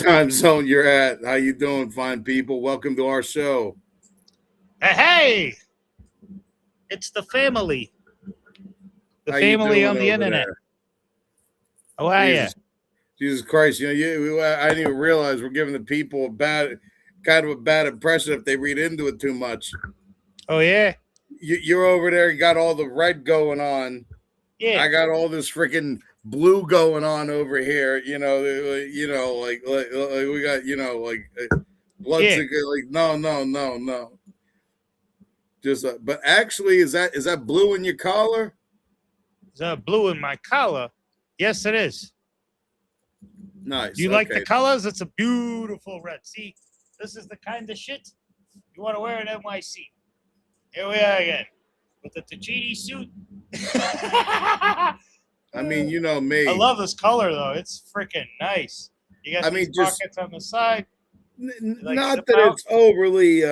time zone you're at. How you doing, fine people? Welcome to our show. Hey, it's the family. The How you family doing on the over internet. there? How are you? Jesus Christ! I didn't even realize we're giving the people kind of a bad impression if they read into it too much. Oh, yeah? You're over there. You got all the red going on. Yeah. I got all this freaking blue going on over here. Like we got blood. Yeah. Like no. Just but actually, is that blue in your collar? Is that blue in my collar? Yes, it is. Nice. Do you like the colors? It's a beautiful red. See, this is the kind of shit you want to wear in NYC. Here we are again with the Ticini suit. I mean, you know me. I love this color though. It's freaking nice. You got these pockets on the side. Not that it's overly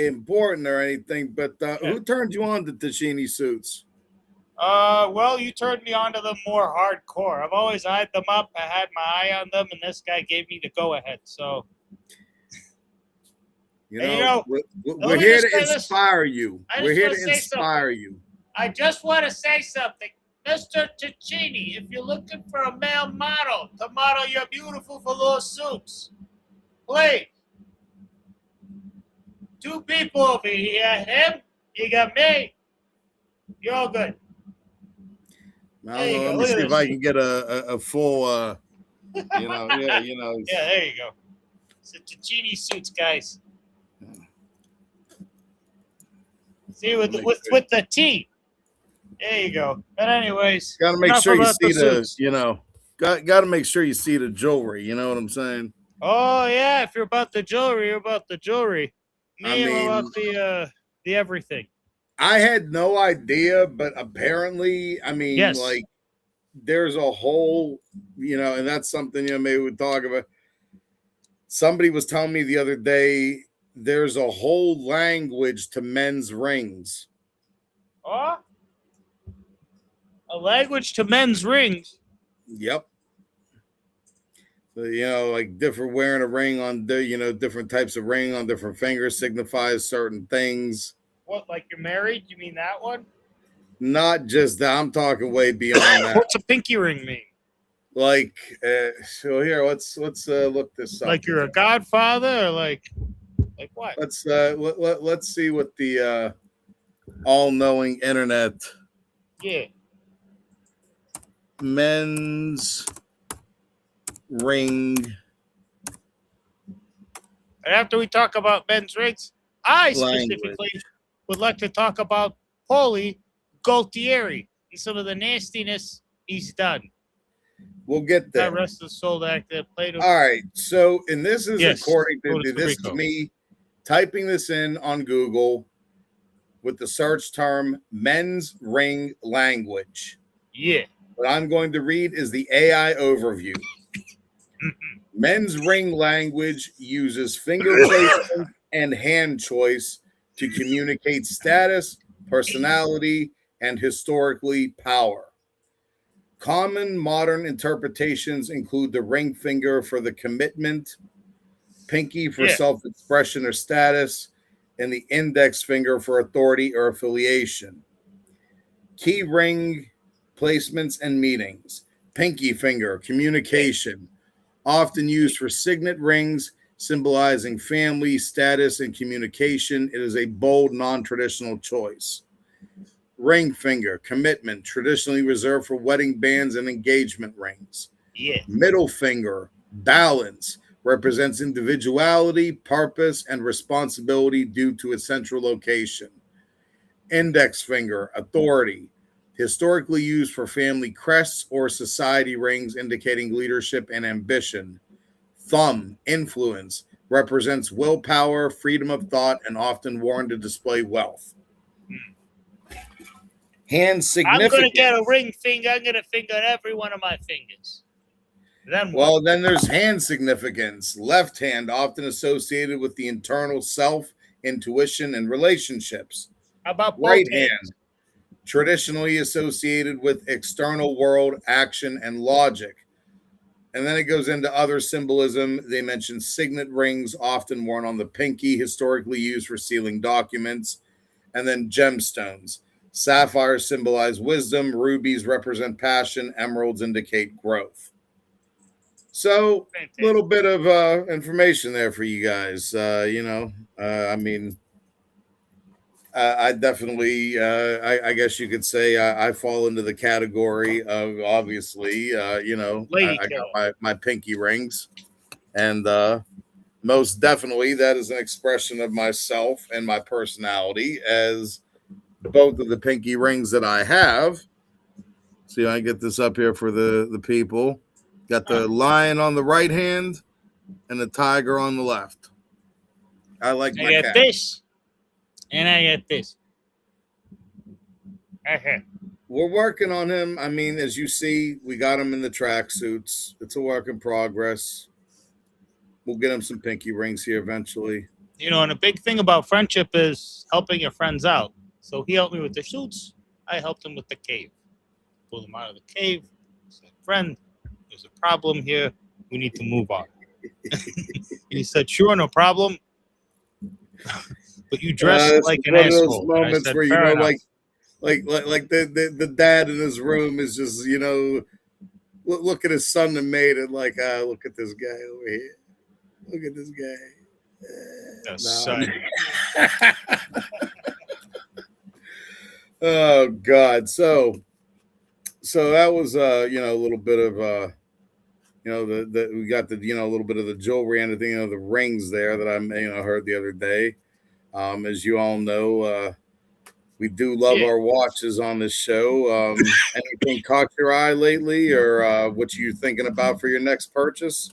important or anything, but who turned you on to Ticini suits? Well, you turned me on to them more hardcore. I've always eyed them up. I had my eye on them, and this guy gave me the go-ahead. So, we're here to inspire you. We're here to inspire you. I just want to say something. Mr. Ticini, if you're looking for a male model to model your beautiful velour suits, please. 2 people over here. Him, you got me. You're all good. Let me see if I can get a full, Yeah, there you go. It's the Ticini suits, guys. See, with the T. There you go. But anyways, gotta make sure you see gotta make sure you see the jewelry. You know what I'm saying? Oh yeah, if you're about the jewelry, you're about the jewelry. Me, I'm about the everything. I had no idea, but apparently, like there's a whole, and that's something, maybe we'd talk about. Somebody was telling me the other day, there's a whole language to men's rings. Oh? A language to men's rings? Yep. So, like different wearing a ring on, different types of ring on different fingers signifies certain things. What, like you're married? You mean that one? Not just that. I'm talking way beyond that. What's a pinky ring mean? Like, so here, let's look this up. Like you're a godfather, or like what? Let's see what the all-knowing internet. Yeah. Men's ring. And after we talk about men's rings, I specifically would like to talk about Paulie Gualtieri and some of the nastiness he's done. We'll get there. That rest of the soul actor played. All right. So, and this is according to this is me typing this in on Google with the search term men's ring language. Yeah. What I'm going to read is the AI overview. Men's ring language uses finger placement and hand choice to communicate status, personality, and historically power. Common modern interpretations include the ring finger for the commitment, pinky for self-expression or status, and the index finger for authority or affiliation. Key ring placements and meanings. Pinky finger, communication, often used for signet rings, symbolizing family, status, and communication. It is a bold, non-traditional choice. Ring finger, commitment, traditionally reserved for wedding bands and engagement rings. Yeah. Middle finger, balance, represents individuality, purpose, and responsibility due to its central location. Index finger, authority, historically used for family crests or society rings indicating leadership and ambition. Thumb, influence, represents willpower, freedom of thought, and often worn to display wealth. Hand significance. I'm going to get a ring finger. I'm going to finger every one of my fingers. Then there's hand significance. Left hand, often associated with the internal self, intuition, and relationships. How about right hand? Traditionally associated with external world, action, and logic. And then it goes into other symbolism. They mention signet rings, often worn on the pinky, historically used for sealing documents. And then gemstones. Sapphires symbolize wisdom. Rubies represent passion. Emeralds indicate growth. So, a little bit of information there for you guys. I mean, I definitely, I guess you could say, I fall into the category of obviously, I got my pinky rings, and most definitely that is an expression of myself and my personality, as both of the pinky rings that I have. See, I get this up here for the people. Got the lion on the right hand and the tiger on the left. I like my cat. This. And I get this. We're working on him. I mean, as you see, we got him in the tracksuits. It's a work in progress. We'll get him some pinky rings here eventually. You know, and a big thing about friendship is helping your friends out. So he helped me with the suits. I helped him with the cave. Pulled him out of the cave. Said, friend, there's a problem here. We need to move on. And he said, sure, no problem. But you dress like an asshole. Those moments said, where you know, enough. like the dad in his room is just, you know, look at his son and maid and like, look at this guy over here. Look at this guy. Son. Oh God. So that was a little bit of we got the a little bit of the jewelry and the the rings there that I heard the other day. As you all know, we do love our watches on this show. Anything caught your eye lately, or what you thinking about for your next purchase?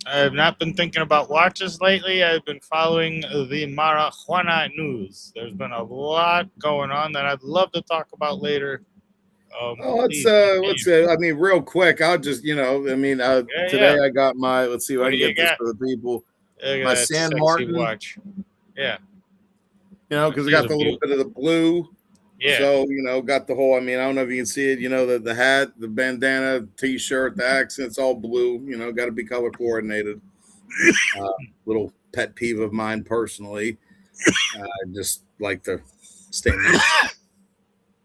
I have not been thinking about watches lately. I've been following the marijuana news. There's been a lot going on that I'd love to talk about later. Let's I mean, real quick, I'll just, today I got my, let's see if I can get this for the people. My San Martin watch. Yeah. Because I got the little bit of the blue. Yeah. So, got the whole, I don't know if you can see it, the hat, the bandana, t-shirt, the accents, all blue, got to be color coordinated. Little pet peeve of mine personally. I just like to stay nice.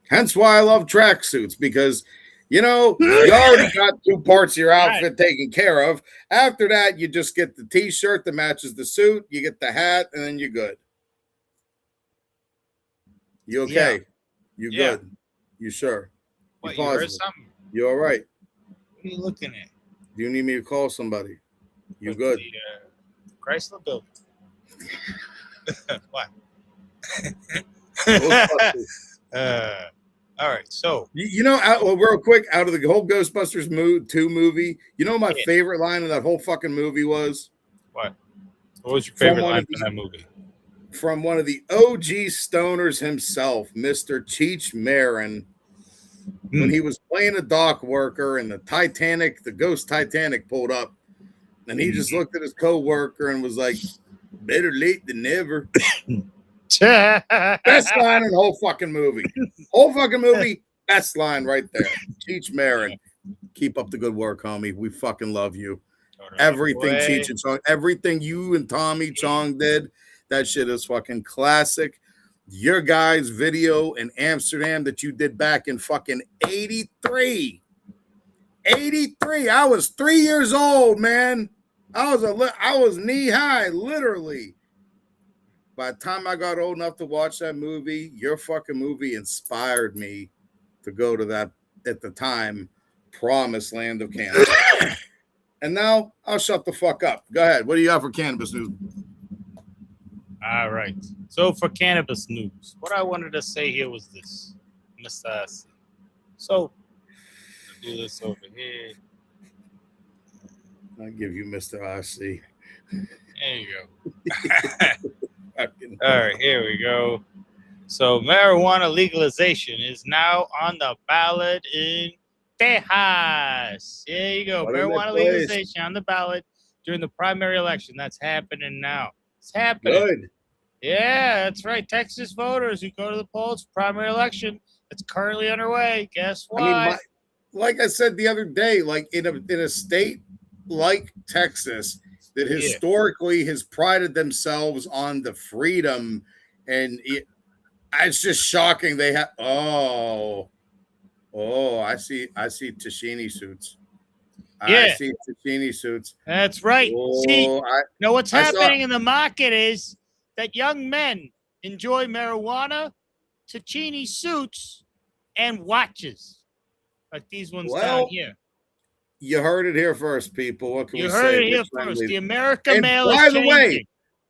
Hence why I love tracksuits, because, you already got two parts of your outfit taken care of. After that, you just get the t-shirt that matches the suit, you get the hat, and then you're good. You okay? Yeah. You good? You sure? What, you heard something? You all right? What are you looking at? Do you need me to call somebody? You good? The Chrysler building. What? All right, so real quick, out of the whole Ghostbusters 2 movie, my favorite line of that whole fucking movie was? What? What was your favorite line from that movie? From one of the OG stoners himself, Mr. Cheech Marin, when he was playing a dock worker and the Ghost Titanic pulled up, and he just looked at his co-worker and was like, better late than never. Best line in the whole fucking movie. Best line right there. Cheech Marin. Keep up the good work, homie. We fucking love you. Everything Cheech and Chong, everything you and Tommy Chong did, that shit is fucking classic. Your guys' video in Amsterdam that you did back in fucking 83. 83. I was 3 years old, man. I was knee high, literally. By the time I got old enough to watch that movie, your fucking movie inspired me to go to that, at the time, promised land of cannabis. And now I'll shut the fuck up. Go ahead. What do you got for cannabis news? All right. So for cannabis news, what I wanted to say here was this, Mr. C. So I'll do this over here. I'll give you Mr. RC. There you go. All right, here we go. So marijuana legalization is now on the ballot in Texas. There you go. Marijuana legalization on the ballot during the primary election. That's happening now. It's happening. Good. Yeah, that's right. Texas voters who go to the polls, primary election, it's currently underway. Guess what? like I said the other day, like in a state like Texas that historically has prided themselves on the freedom, and it's just shocking they have. I see Tashini suits. I see Tashini suits. That's right. See, what's happening in the market is that young men enjoy marijuana, Tachini suits, and watches like these ones down here. You heard it here first, people. What can we say? You heard it here first. The American male is changing. By the way,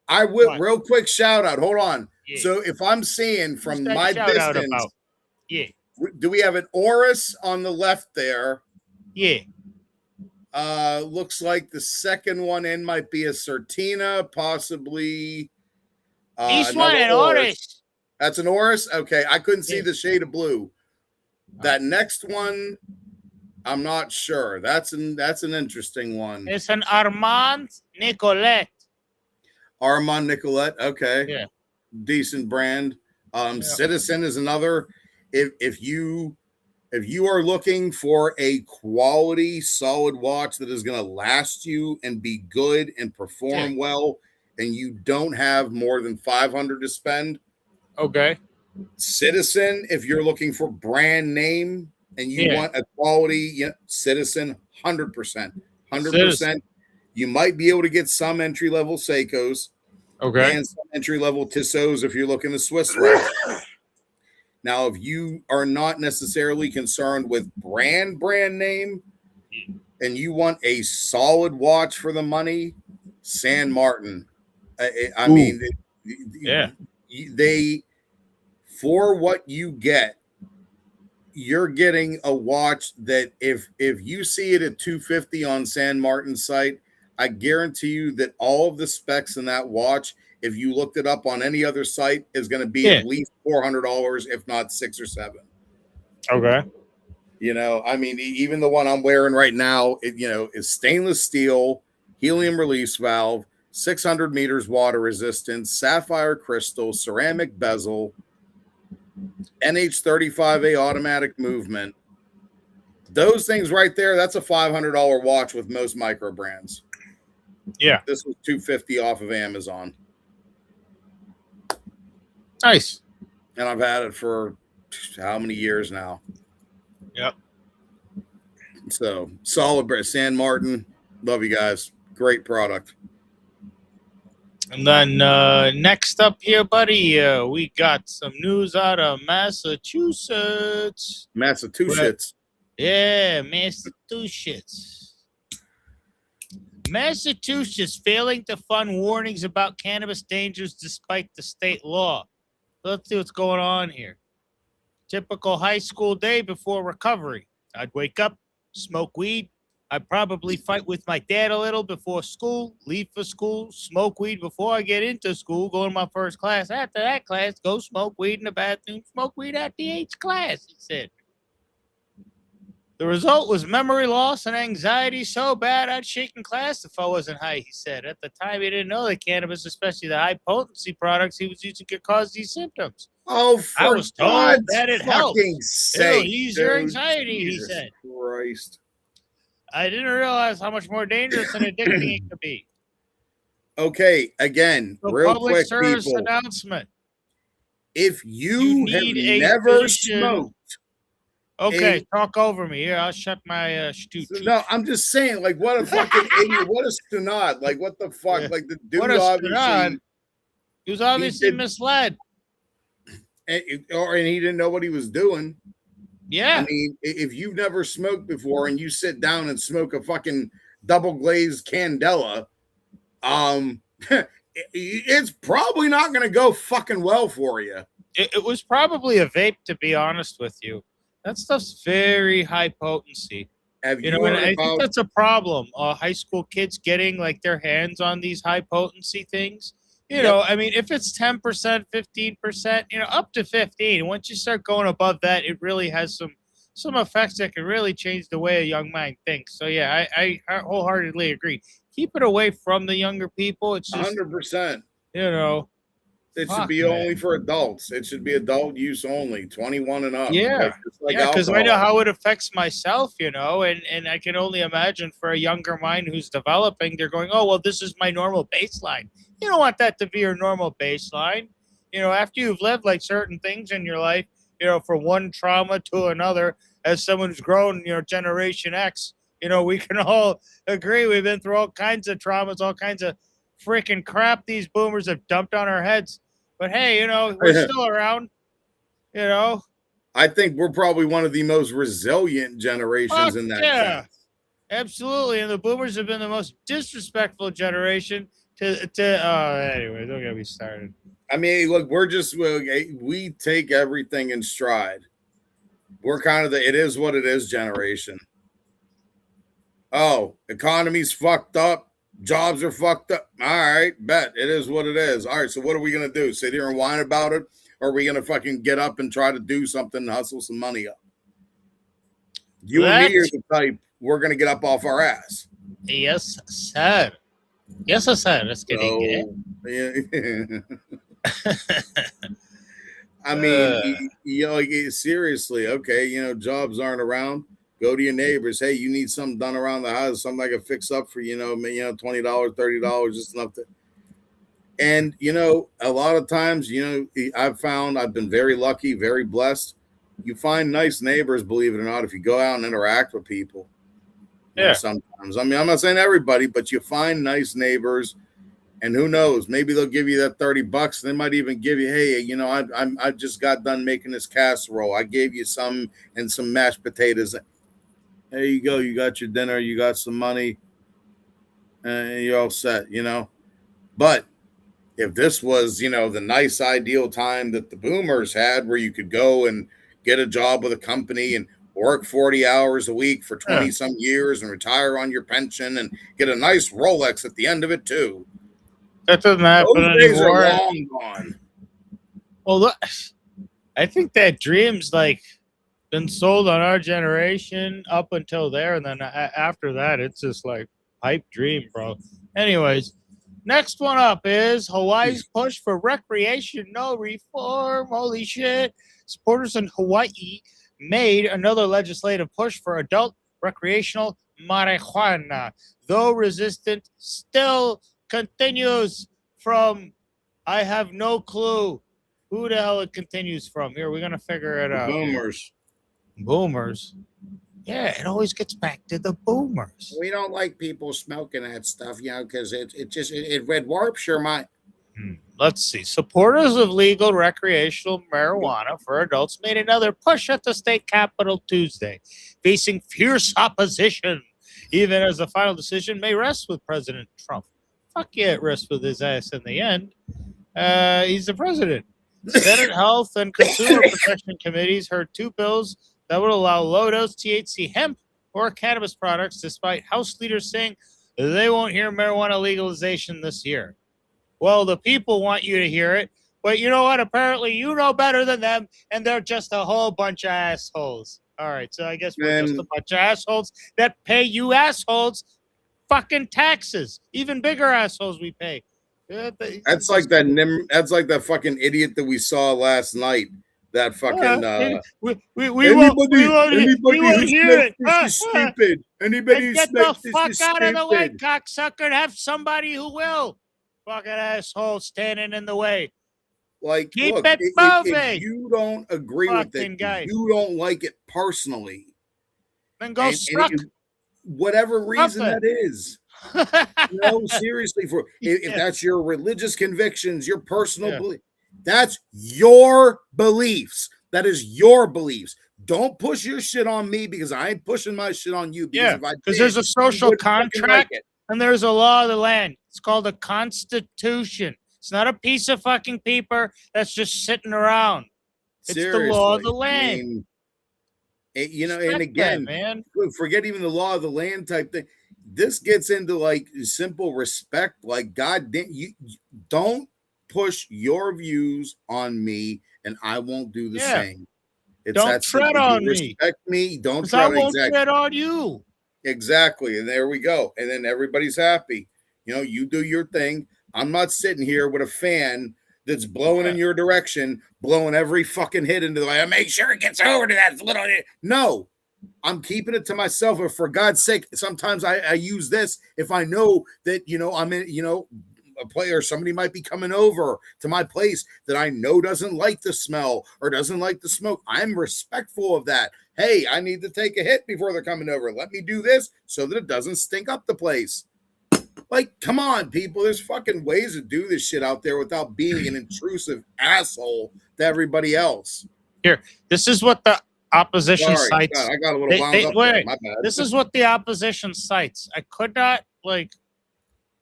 I will real quick shout out. Hold on. Yeah. So if I'm seeing from my distance, do we have an Oris on the left there? Yeah. Looks like the second one in might be a Certina, possibly. This one an Oris. That's an Oris? Okay. I couldn't see the shade of blue. That next one, I'm not sure. That's an interesting one. It's an Armand Nicolette. Armand Nicolette. Okay. Yeah. Decent brand. Citizen is another. If you are looking for a quality, solid watch that is going to last you and be good and perform well, and you don't have more than $500 to spend, okay. Citizen. If you're looking for brand name and you want a quality, Citizen, 100%. You might be able to get some entry level Seikos, and some entry level Tissot's if you're looking to Swiss route. Now, if you are not necessarily concerned with brand name and you want a solid watch for the money, San Martin. I mean, they for what you get, you're getting a watch that if you see it at $250 on San Martin's site, I guarantee you that all of the specs in that watch, if you looked it up on any other site, is going to be at least $400, if not $600 or $700. Okay. I mean, even the one I'm wearing right now, is stainless steel, helium release valve, 600 meters water resistance, sapphire crystal, ceramic bezel, NH35A automatic movement. Those things right there, that's a $500 watch with most micro brands. Yeah. This was $250 off of Amazon. Nice. And I've had it for how many years now? Yep. So solid brand. San Martin. Love you guys. Great product. And then next up here, buddy, we got some news out of Massachusetts. Massachusetts. Massachusetts. Massachusetts failing to fund warnings about cannabis dangers despite the state law. Let's see what's going on here. Typical high school day before recovery. I'd wake up, smoke weed. I'd probably fight with my dad a little before school, leave for school, smoke weed before I get into school, go to my first class. After that class, go smoke weed in the bathroom, smoke weed at the H class, he said. The result was memory loss and anxiety so bad I'd shake in class if I wasn't high, he said. At the time, he didn't know that cannabis, especially the high-potency products he was using, could cause these symptoms. Oh, I was told that it helped. It'll ease your anxiety, Jesus he said. Christ. I didn't realize how much more dangerous and addicting it could be. Okay, again, real public quick, service people. Announcement. You have never smoked. Okay, talk over me. Here, I'll shut my stooch. No, I'm just saying, like, what a fucking idiot. What a stunad. Like, what the fuck? Yeah. Like, the dude obviously... He was obviously misled. And he didn't know what he was doing. Yeah. I mean, if you've never smoked before and you sit down and smoke a fucking double glazed Candela, it's probably not going to go fucking well for you. It was probably a vape, to be honest with you. That stuff's very high potency. Have you and I think that's a problem. High school kids getting like their hands on these high potency things. You know, I mean, if it's 10%, 15%, up to 15. Once you start going above that, it really has some effects that can really change the way a young mind thinks. So yeah, I wholeheartedly agree. Keep it away from the younger people. It's just 100%. It should Fuck, be man. only for adults. It should be adult use only, 21 and up. Yeah, Just like because I know alcohol. how it affects myself, and I can only imagine for a younger mind who's developing, they're going, oh, well, this is my normal baseline. You don't want that to be your normal baseline. After you've lived like certain things in your life, from one trauma to another, as someone who's grown, Generation X, we can all agree we've been through all kinds of traumas, all kinds of freaking crap these boomers have dumped on our heads. But hey, we're still around, I think we're probably one of the most resilient generations in that sense. Absolutely. And the boomers have been the most disrespectful generation anyway, don't get me started. I mean, look, we take everything in stride. We're kind of it is what it is generation. Oh, economy's fucked up. Jobs are fucked up. All right, bet. It is what it is. All right, so what are we going to do? Sit here and whine about it? Or are we going to fucking get up and try to do something and hustle some money up? You and me are the type, we're going to get up off our ass. Yes, sir. Yes, sir. Let's get it. Yeah. I mean, seriously, okay, jobs aren't around. Go to your neighbors. Hey, you need something done around the house, something I can fix up for, $20, $30, just enough to. And, a lot of times, I've been very lucky, very blessed. You find nice neighbors, believe it or not, if you go out and interact with people. Yeah. Sometimes. I mean, I'm not saying everybody, but you find nice neighbors. And who knows? Maybe they'll give you that $30. They might even give you, hey, I just got done making this casserole. I gave you some and some mashed potatoes. There you go. You got your dinner. You got some money. And you're all set, But if this was, the nice ideal time that the boomers had where you could go and get a job with a company and work 40 hours a week for 20 some years and retire on your pension and get a nice Rolex at the end of it too. That doesn't happen Those days anymore. are long gone. Well, look, I think that dream's been sold on our generation up until there, and then after that, it's just like pipe dream, bro. Anyways, next one up is Hawaii's push for recreational reform. Holy shit! Supporters in Hawaii made another legislative push for adult recreational marijuana, though resistance still continues from, I have no clue who the hell it continues from. Here, we're going to figure it out. Boomers. Yeah, it always gets back to the boomers. We don't like people smoking that stuff, because it warps your mind. Let's see. Supporters of legal recreational marijuana for adults made another push at the state capitol Tuesday, facing fierce opposition, even as the final decision may rest with President Trump. Fuck yeah, it rests with his ass in the end. He's the president. Senate Health and Consumer Protection Committees heard two bills that would allow low-dose THC hemp or cannabis products, despite House leaders saying they won't hear marijuana legalization this year. Well, the people want you to hear it, but you know what? Apparently you know better than them, and they're just a whole bunch of assholes. All right, so I guess we're just a bunch of assholes that pay you assholes fucking taxes. Even bigger assholes we pay. That's like that fucking idiot that we saw last night. That fucking we won't hear it. This is stupid. Anybody who get smokes the this fuck is out stupid. of the way, cocksucker, and have somebody who will. Fucking asshole standing in the way. Like, keep look, it moving. If you don't agree with it, if you don't like it personally, then go suck. Whatever reason that is. Seriously, if that's your religious convictions, your personal belief, that's your beliefs. That is your beliefs. Don't push your shit on me because I ain't pushing my shit on you. Because there's a social contract and there's a law of the land. It's called a constitution. It's not a piece of fucking paper that's just sitting around. It's the law of the land. And again, man, forget even the law of the land type thing. This gets into like simple respect. Like, God damn, you don't push your views on me, and I won't do the same. Don't tread on me. Respect me. Don't tread. I won't tread on you. Exactly, and there we go. And then everybody's happy. You do your thing. I'm not sitting here with a fan that's blowing in your direction, blowing every fucking hit into the like, make sure it gets over to that little hit. No, I'm keeping it to myself. And for God's sake, sometimes I use this if I know that, I'm in, a player, somebody might be coming over to my place that I know doesn't like the smell or doesn't like the smoke. I'm respectful of that. Hey, I need to take a hit before they're coming over. Let me do this so that it doesn't stink up the place. Like, come on, people. There's fucking ways to do this shit out there without being an intrusive asshole to everybody else. Here, this is what the opposition Sorry, cites. God, I got a little wound up there. My bad. This is what the opposition cites. I could not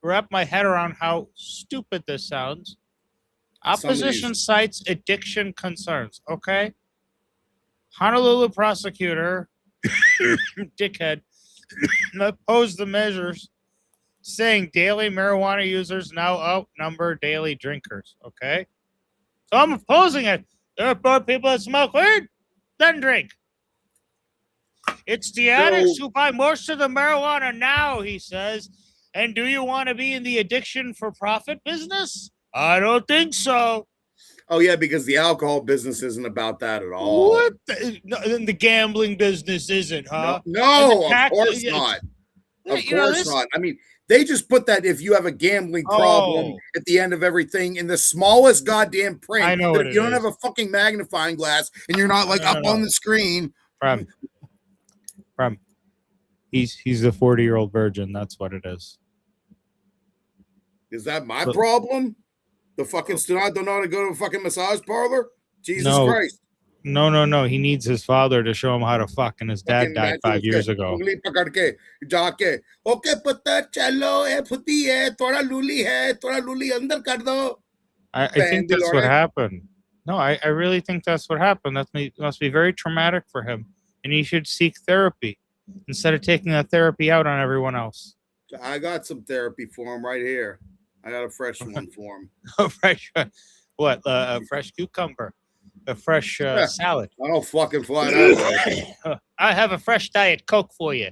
wrap my head around how stupid this sounds. Opposition cites addiction concerns. Okay, Honolulu prosecutor, dickhead, opposed the measures, saying daily marijuana users now outnumber daily drinkers. Okay, so I'm opposing it. There are more people that smoke weed than drink. It's the addicts who buy most of the marijuana now, he says. And do you want to be in the addiction for profit business? I don't think so. Oh, yeah, because the alcohol business isn't about that at all. What? The gambling business isn't, huh? No, of course not. Of course not. I mean, they just put that if you have a gambling problem at the end of everything in the smallest goddamn print. I know that if you don't have a fucking magnifying glass and you're not up on the screen. From he's a 40-year-old virgin. That's what it is. Is that my problem? The fucking student don't know how to go to a fucking massage parlor? Jesus Christ. No. He needs his father to show him how to fuck, and his dad died 5 years ago. Okay, putta chalo hai putti hai thoda luli andar kar do. I think that's what happened. No, I really think that's what happened. That must be very traumatic for him, and he should seek therapy instead of taking that therapy out on everyone else. I got some therapy for him right here. I got a fresh one for him. A fresh what? A fresh cucumber, a fresh salad. I don't fucking fly that. I have a fresh Diet Coke for you.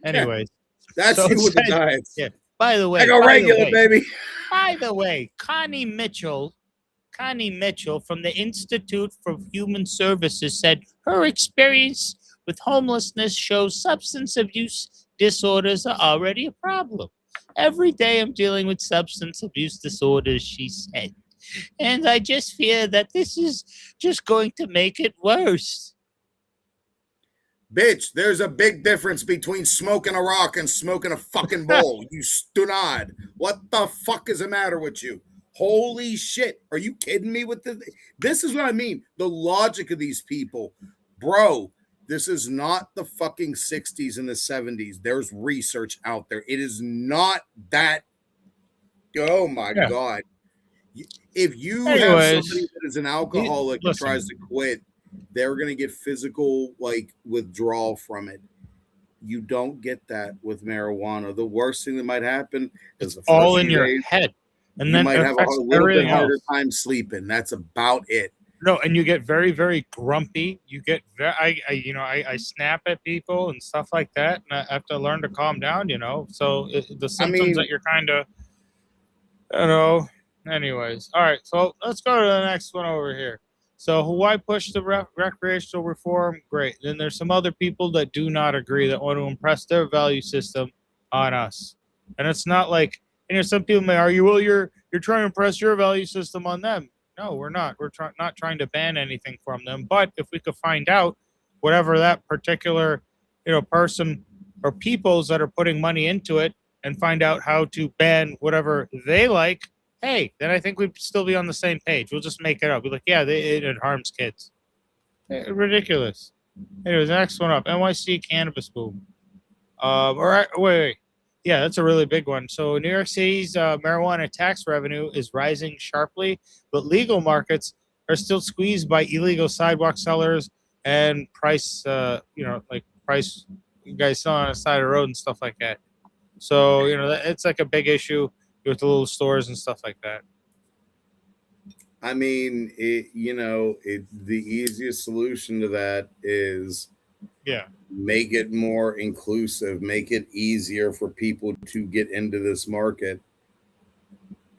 Anyways, that's you with the diets. Yeah. By the way, I go regular, baby. By the way, Connie Mitchell from the Institute for Human Services said her experience with homelessness shows substance abuse disorders are already a problem. Every day I'm dealing with substance abuse disorders, she said. And I just fear that this is just going to make it worse. Bitch, there's a big difference between smoking a rock and smoking a fucking bowl. You stunad. What the fuck is the matter with you? Holy shit. Are you kidding me with this? This is what I mean. The logic of these people. Bro, this is not the fucking 60s and the 70s. There's research out there. It is not that. Oh my God. If you have somebody that is an alcoholic and tries to quit, they're going to get physical withdrawal from it. You don't get that with marijuana. The worst thing that might happen is the all in your head. And you then might have a little bit harder time sleeping. That's about it. No, and you get very, very grumpy. You get I snap at people and stuff like that, and I have to learn to calm down. So the symptoms that you're kind of, Anyways, all right. So let's go to the next one over here. So Hawaii pushed the recreational reform. Great. Then there's some other people that do not agree, that want to impress their value system on us, and it's not like some people may argue, well, you're trying to impress your value system on them. No, we're not. We're not trying to ban anything from them. But if we could find out whatever that particular, person or peoples that are putting money into it, and find out how to ban whatever they like, hey, then I think we'd still be on the same page. We'll just make it up. We're like, yeah, it harms kids. Ridiculous. Anyways, the next one up, NYC cannabis boom. Wait. Yeah, that's a really big one. So New York City's marijuana tax revenue is rising sharply, but legal markets are still squeezed by illegal sidewalk sellers and price you guys selling on the side of the road and stuff like that. So, it's like a big issue with the little stores and stuff like that. I mean, the easiest solution to that is make it more inclusive, make it easier for people to get into this market.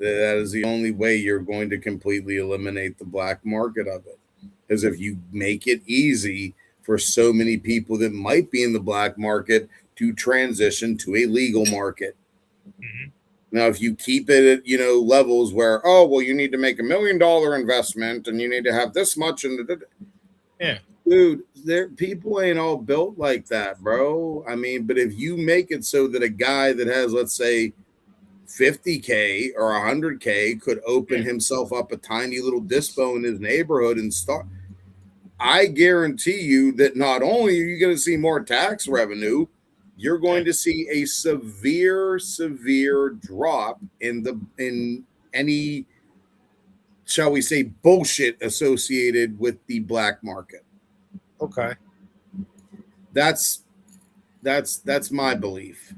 That is the only way you're going to completely eliminate the black market of it. Because if you make it easy for so many people that might be in the black market to transition to a legal market. Mm-hmm. Now, if you keep it at, levels where, oh, well, you need to make $1 million investment and you need to have this much. Yeah. Dude, people ain't all built like that, bro. I mean, but if you make it so that a guy that has, let's say, 50K or 100K could open himself up a tiny little dispo in his neighborhood and start, I guarantee you that not only are you going to see more tax revenue, you're going to see a severe drop in any, shall we say, bullshit associated with the black market. Okay. That's my belief.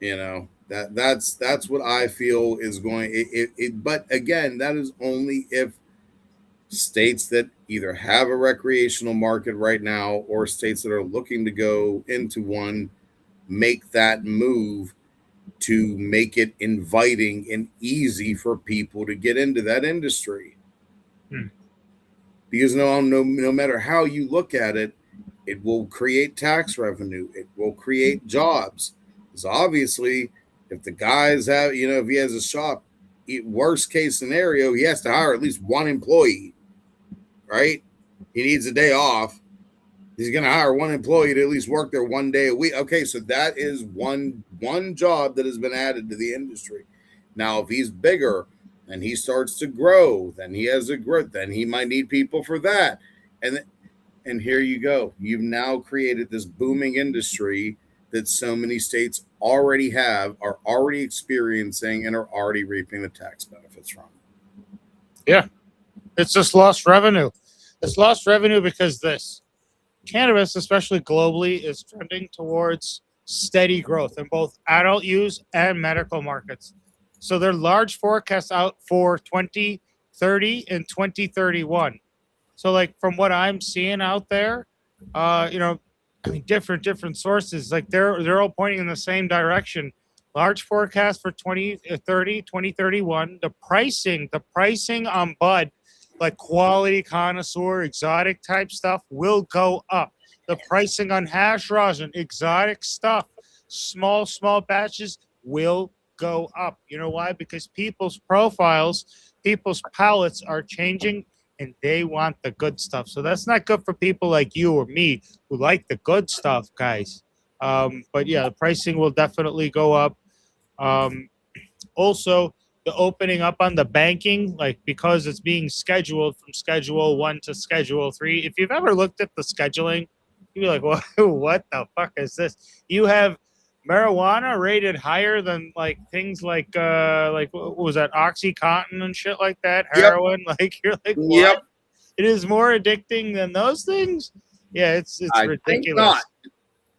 That's what I feel is going. But again, that is only if states that either have a recreational market right now or states that are looking to go into one make that move to make it inviting and easy for people to get into that industry. Because no matter how you look at it, it will create tax revenue. It will create jobs. Because obviously, if the guys have, if he has a shop, worst case scenario, he has to hire at least one employee. Right? He needs a day off. He's going to hire one employee to at least work there one day a week. Okay, so that is one job that has been added to the industry. Now, if he's bigger and he starts to grow, then he has a growth. Then he might need people for that. And here you go. You've now created this booming industry that so many states already have, are already experiencing, and are already reaping the tax benefits from. Yeah. It's just lost revenue. It's lost revenue because this cannabis, especially globally, is trending towards steady growth in both adult use and medical markets. So there are large forecasts out for 2030 and 2031. So, like, from what I'm seeing out there, different sources, like they're all pointing in the same direction. Large forecast for 2030, 2031. The pricing on bud, like quality connoisseur, exotic type stuff, will go up. The pricing on hash rosin, exotic stuff, small batches will go up. You know why? Because people's profiles, people's palates are changing, and they want the good stuff. So that's not good for people like you or me who like the good stuff, guys. But yeah, the pricing will definitely go up. Also, the opening up on the banking, like, because it's being scheduled from Schedule 1 to Schedule 3. If you've ever looked at the scheduling, you'd be like, what the fuck is this? You have marijuana rated higher than, like, things like what was that, Oxycontin and shit like that, heroin. Yep. Like, you're like, what? Yep. It is more addicting than those things. Yeah, it's ridiculous. Think not.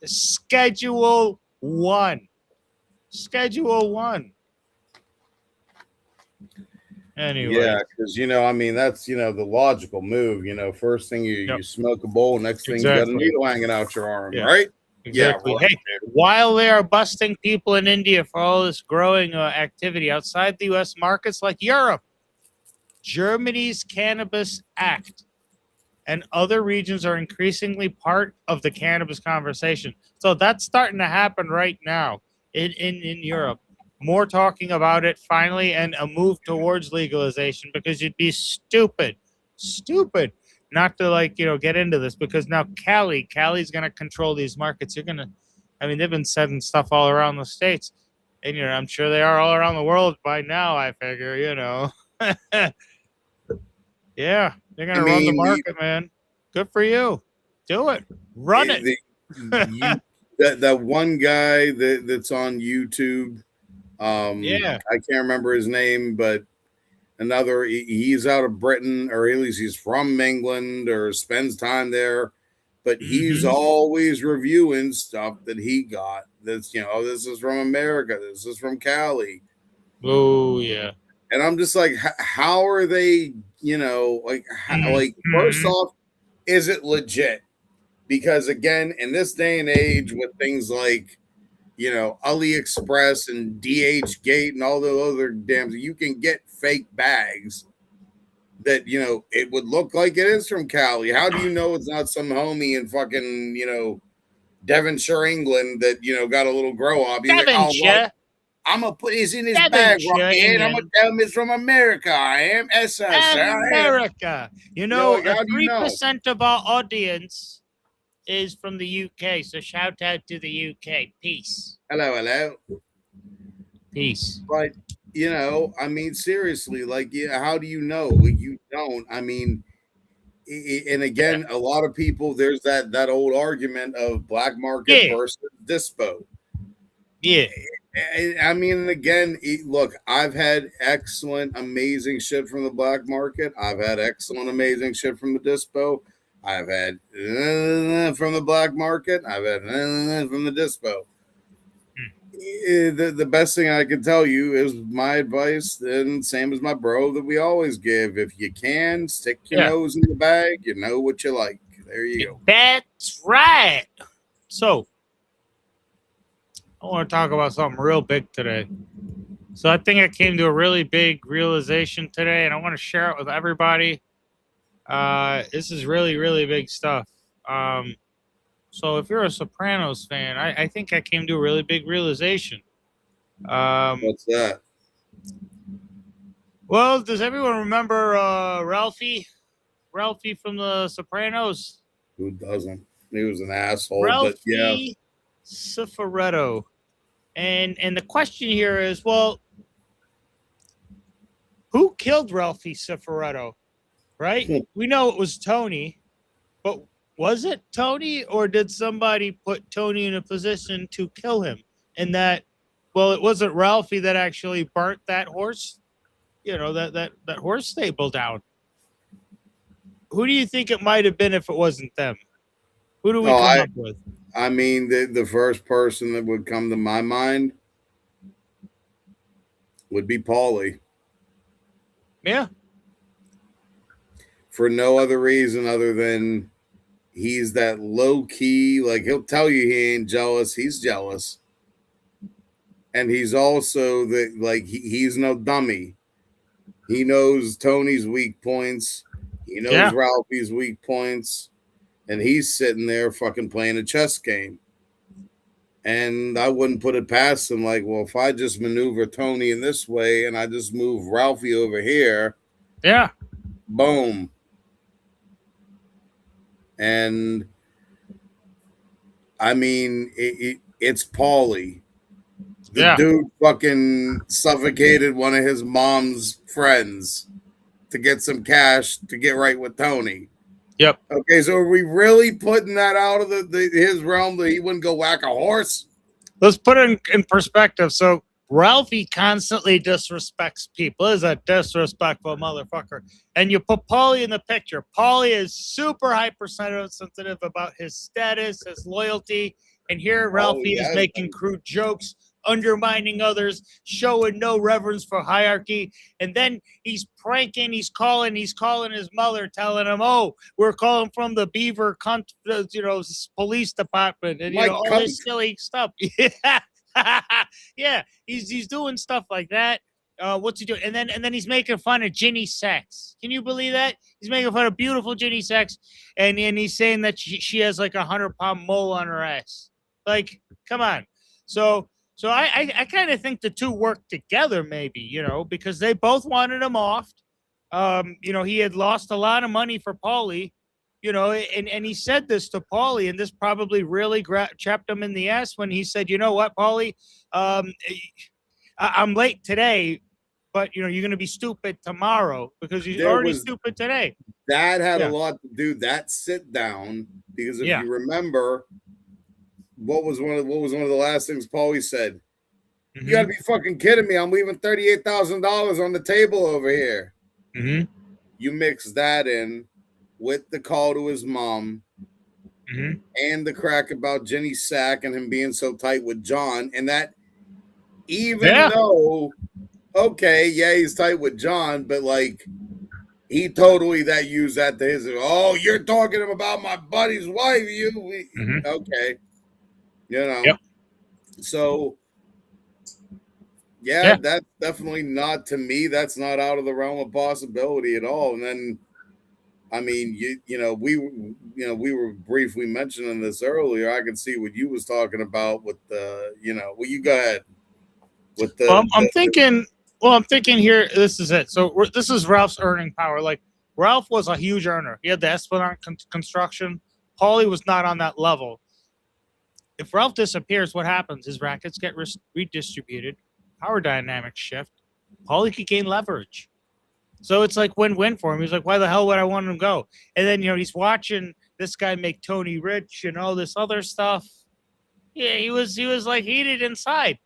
Schedule 1. Schedule 1. Anyway. Yeah, because that's the logical move. First thing you smoke a bowl, next thing you got a needle hanging out your arm, right? Exactly. Yeah, right. Hey, while they are busting people in India for all this growing activity outside the U.S. markets like Europe, Germany's Cannabis Act and other regions are increasingly part of the cannabis conversation. So that's starting to happen right now in Europe. More talking about it finally, and a move towards legalization, because you'd be stupid not to get into this, because now Cali's going to control these markets. They've been sending stuff all around the states, and I'm sure they are all around the world by now, I figure. Yeah, they're going to run the market, man. Good for you. Do it. Run it. That one guy that's on YouTube, I can't remember his name, but he's out of Britain, or at least he's from England or spends time there, but he's always reviewing stuff that he got that's, this is from America, this is from Cali. Oh yeah. And I'm just like, how are they, first off, is it legit? Because again, in this day and age, with things like AliExpress and DH Gate and all the other damn, you can get fake bags that, it would look like it is from Cali. How do you know it's not some homie in fucking, Devonshire, England that, got a little grow up? He's like, oh, well, Devonshire. I'm going to put this in his bag Devonshire, right here, and I'm going England. to tell him it's from America. I am. America. Like, how do you know? 3% of our audience is from the UK. So shout out to the UK. Peace. Hello. Peace. But, I mean, seriously, like, how do you know? Like, you don't. I mean, and again, a lot of people, there's that old argument of black market versus dispo. Yeah. I mean, again, look, I've had excellent, amazing shit from the black market. I've had excellent, amazing shit from the dispo. I've had from the black market. I've had from the dispo. The best thing I can tell you is my advice, and same as my bro, that we always give. If you can, stick your nose in the bag. You know what you like. There you go. That's right. So, I want to talk about something real big today. So I think I came to a really big realization today, and I want to share it with everybody. This is really, really big stuff. So if you're a Sopranos fan, I think I came to a really big realization. What's that? Well, does everyone remember Ralphie? Ralphie from the Sopranos? Who doesn't? He was an asshole, Ralphie but yeah. Cifaretto. And the question here is, well, who killed Ralphie Cifaretto? Right? We know it was Tony, but was it Tony, or did somebody put Tony in a position to kill him? And that, well, it wasn't Ralphie that actually burnt that horse, that horse stable down. Who do you think it might have been if it wasn't them? Who do we come up with? I mean, the first person that would come to my mind would be Paulie. Yeah. For no other reason other than he's that low key, like he'll tell you he ain't jealous. He's jealous. And he's also he's no dummy. He knows Tony's weak points. He knows Ralphie's weak points. And he's sitting there fucking playing a chess game. And I wouldn't put it past him like, well, if I just maneuver Tony in this way and I just move Ralphie over here. Yeah. Boom. And I mean, it's Paulie. The dude fucking suffocated one of his mom's friends to get some cash to get right with Tony. Yep. Okay, so are we really putting that out of his realm that he wouldn't go whack a horse? Let's put it in perspective. So Ralphie constantly disrespects people. Is a disrespectful motherfucker. And you put Paulie in the picture. Paulie is super hypersensitive about his status, his loyalty. And here Ralphie is making crude jokes, undermining others, showing no reverence for hierarchy. And then he's pranking, he's calling his mother, telling him, oh, we're calling from the Beaver police department, and all this silly stuff. Yeah, he's doing stuff like that. What's he doing? And then he's making fun of Ginny Sachs. Can you believe that? He's making fun of beautiful Ginny Sachs, and he's saying that she has like 100-pound mole on her ass. Like, come on. So I kind of think the two work together, maybe, because they both wanted him off. He had lost a lot of money for Paulie, and he said this to Paulie, and this probably really chapped him in the ass when he said, you know what, Paulie, I'm late today, but, you're going to be stupid tomorrow because you're already stupid today. That had a lot to do, that sit down, because if you remember, what was one of the last things Paulie said? Mm-hmm. You got to be fucking kidding me. I'm leaving $38,000 on the table over here. Mm-hmm. You mix that in with the call to his mom and the crack about Jenny Sack and him being so tight with John, and that even though, he's tight with John, but like he totally used that to his, oh, you're talking about my buddy's wife. Okay. Yep. So, yeah, that's definitely not, to me, that's not out of the realm of possibility at all. And then, I mean, we were briefly mentioning this earlier. I can see what you was talking about with the, well, you go ahead with I'm thinking. Well, I'm thinking here. This is it. So this is Ralph's earning power. Like Ralph was a huge earner. He had the Esplanade construction. Paulie was not on that level. If Ralph disappears, what happens? His rackets get redistributed. Power dynamics shift. Paulie could gain leverage. So it's like win-win for him. He's like, why the hell would I want him to go? And then, he's watching this guy make Tony rich and all this other stuff. Yeah, he was like heated inside.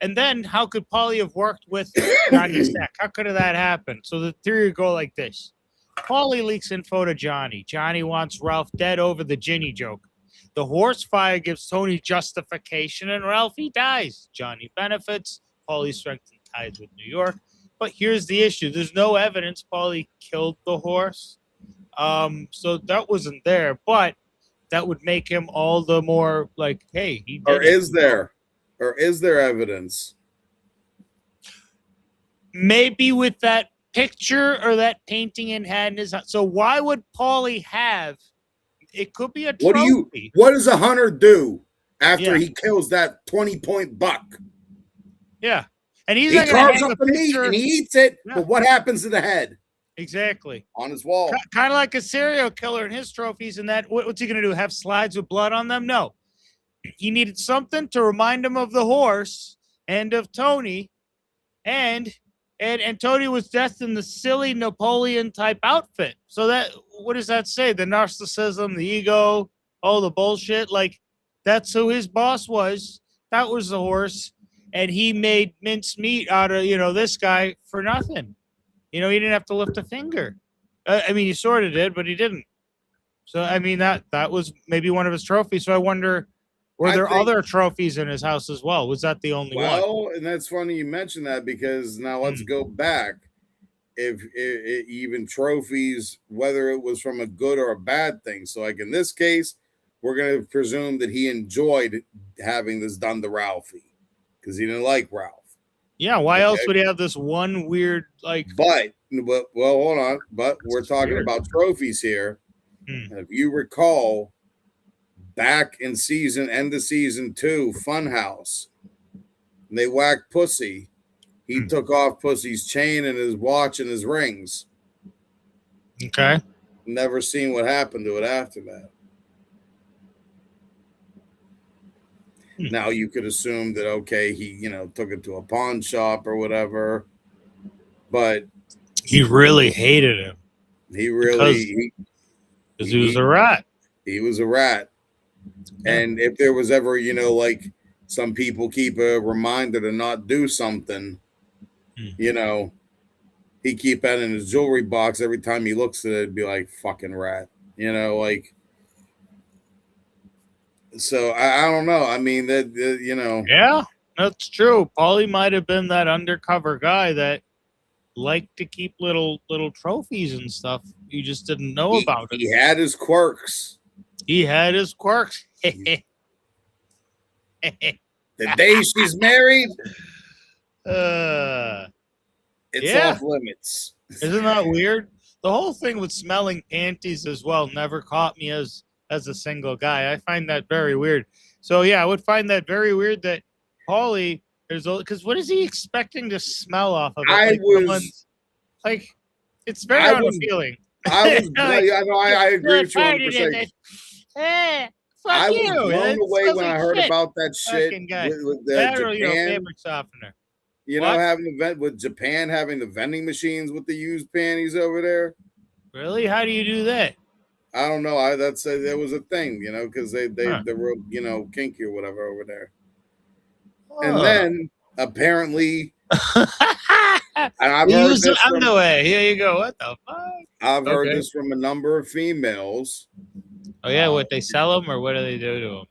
And then how could Paulie have worked with Johnny Sach? How could that happen? So the theory would go like this. Paulie leaks info to Johnny. Johnny wants Ralph dead over the Ginny joke. The horse fire gives Tony justification, and Ralphie dies. Johnny benefits. Paulie strengthens ties with New York. But here's the issue. There's no evidence Paulie killed the horse. So that wasn't there. But that would make him all the more like, hey, he did. Or is there evidence? Maybe with that picture or that painting in hand in his house. So why would Paulie have? It could be a trophy. What does a hunter do after he kills that 20-point buck? Yeah. And he carves up the meat and he eats it, but what happens to the head? Exactly. On his wall. Kind of like a serial killer in his trophies, and that what's he going to do? Have slides with blood on them? No. He needed something to remind him of the horse and of Tony. And Tony was dressed in the silly Napoleon type outfit. So that, what does that say? The narcissism, the ego, all the bullshit. Like, that's who his boss was. That was the horse. And he made mincemeat out of, this guy for nothing. He didn't have to lift a finger. I mean, he sort of did, but he didn't. So, I mean, that was maybe one of his trophies. So I wonder, were there other trophies in his house as well? Was that the only one? Well, and that's funny you mentioned that, because now let's go back. If even trophies, whether it was from a good or a bad thing. So like in this case, we're going to presume that he enjoyed having this done to Ralphie because he didn't like Ralph. Yeah, why else would he have this one weird, like... But hold on. But we're talking about trophies here. And if you recall, back in end of season 2, Funhouse, and they whacked Pussy. He took off Pussy's chain and his watch and his rings. Okay. Never seen what happened to it after that. Now you could assume that, okay, he, took it to a pawn shop or whatever, but he really hated him. He really, because he was a rat. He was a rat. And if there was ever, like some people keep a reminder to not do something, he keep that in his jewelry box every time he looks at it, it'd be like, fucking rat, So I don't know. I mean, Yeah, that's true. Paulie might have been that undercover guy that liked to keep little trophies and stuff. You just didn't know about it. He had his quirks. The day she's married, it's off limits. Isn't that weird? The whole thing with smelling panties as well never caught me as a single guy. I find that very weird. So yeah, I would find that very weird that Paulie because what is he expecting to smell off of it? It's very unappealing. I agree with you 100%. I was blown away when I heard about that shit with the Japan fabric softener. Having the event with Japan, having the vending machines with the used panties over there. Really? How do you do that? I don't know. There was a thing, because they were, kinky or whatever over there. And then apparently, and I've heard this from, underwear. Here you go. What the fuck? I've heard this from a number of females. Oh yeah, what they sell them or what do they do to them?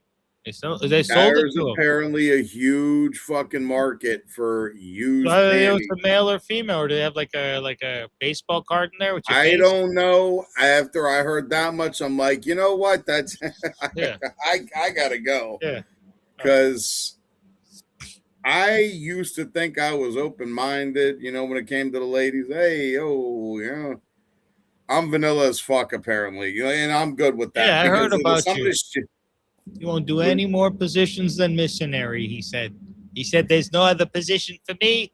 They sold it to There's apparently a huge fucking market for used. It's a male or female, or do they have like a baseball card in there? I don't know. After I heard that much, I'm like, you know what? That's I gotta go. Yeah, because I used to think I was open-minded, when it came to the ladies. Hey, I'm vanilla as fuck, apparently, and I'm good with that Yeah, I because heard with about some of you. this shit. You won't do any more positions than missionary, he said. He said there's no other position for me.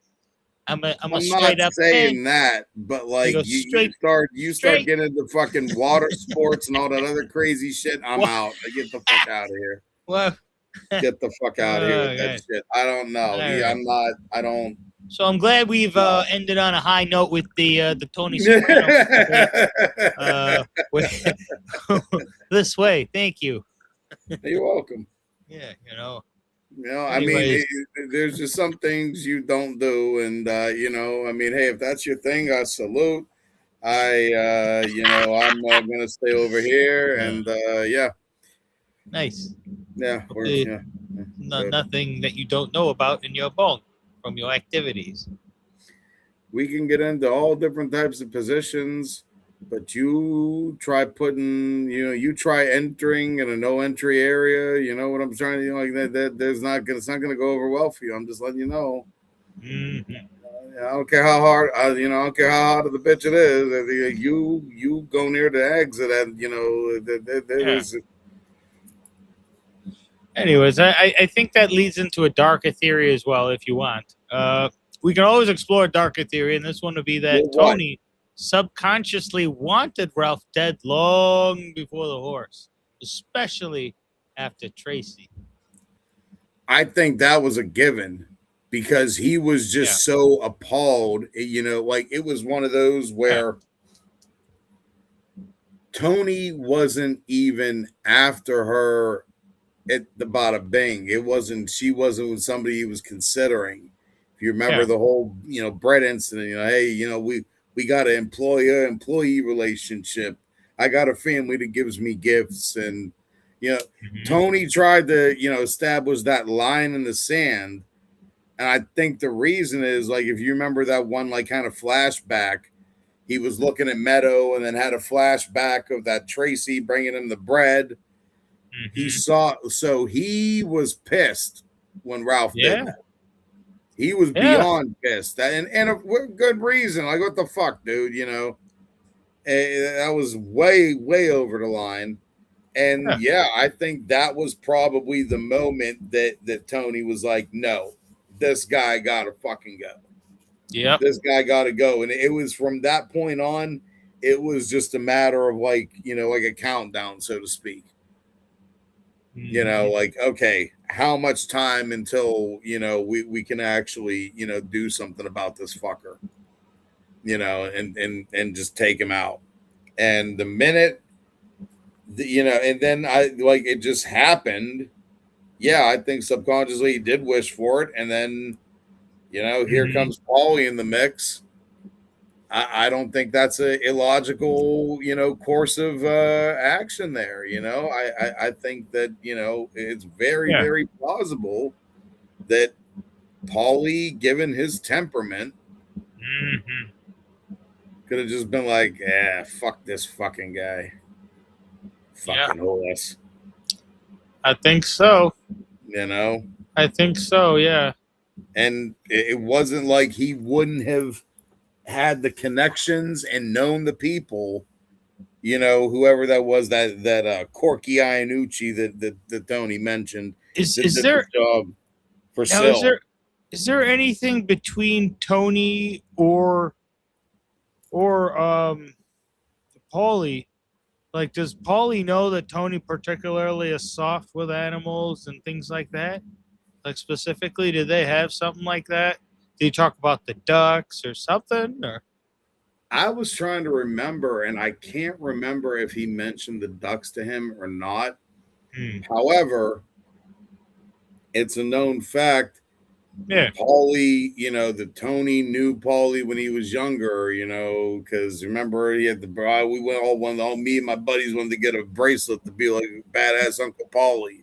I'm a I'm not straight up man. saying that, but He like goes you start straight. getting into fucking water sports and all that other crazy shit. I'm What? out. I get the fuck out of here. Well, Get the fuck out of here with that okay. shit. I don't know. All right. I'm not. I don't. So I'm glad we've No. ended on a high note with the Tony Soprano. This way. Thank you. You're welcome. Yeah, I mean, Anyways. there's just some things you don't do, and I mean, hey, if that's your thing, I salute. I'm gonna stay over here, and yeah, Nice. yeah. Nothing that you don't know about in your bone from your activities. We can get into all different types of positions, but you try you try entering in a no entry area. You know what I'm trying to, like that. It's not gonna go over well for you. I'm just letting you know. Mm-hmm. I don't care how hard, I don't care how hard of the bitch it is. You go near the exit, and there's. Anyways, I think that leads into a darker theory as well, if you want. We can always explore a darker theory, and this one would be that Well, Tony subconsciously wanted Ralph dead long before the horse, especially after Tracy. I think that was a given because he was just so appalled. Like it was one of those where Tony wasn't even after her at the bada bing. She wasn't with somebody he was considering. If you remember the whole, Brett incident, hey, we got an employee relationship. I got a family that gives me gifts. And, Tony tried to, establish that line in the sand. And I think the reason is, like, if you remember that one, like, kind of flashback, he was looking at Meadow and then had a flashback of that Tracy bringing him the bread. Mm-hmm. So he was pissed when Ralph did that. He was beyond pissed, and a good reason. Like, what the fuck, dude? That was way over the line. And I think that was probably the moment that Tony was like, no, this guy gotta fucking go. Yeah, this guy gotta go. And it was from that point on, it was just a matter of like a countdown, so to speak. Like, okay, how much time until we can actually do something about this fucker, and just take him out. And the minute and then it just happened. I think subconsciously he did wish for it. And then here comes Paulie in the mix. I don't think that's a illogical, course of action there. I think that, it's very, very plausible that Paulie, given his temperament, could have just been like, fuck this fucking guy. Fucking horse. I think so. I think so, yeah. And it wasn't like he wouldn't have had the connections and known the people, whoever that was, that Corky Iannucci that Tony mentioned. Is did there the job for now, Sil. is there anything between Tony or Paulie? Like, does Paulie know that Tony particularly is soft with animals and things like that? Like, specifically, did they have something like that? Did you talk about the ducks or something? Or I was trying to remember, and I can't remember if he mentioned the ducks to him or not. However, it's a known fact. Paulie, that Tony knew Paulie when he was younger, because remember he had me and my buddies wanted to get a bracelet to be like badass Uncle Paulie.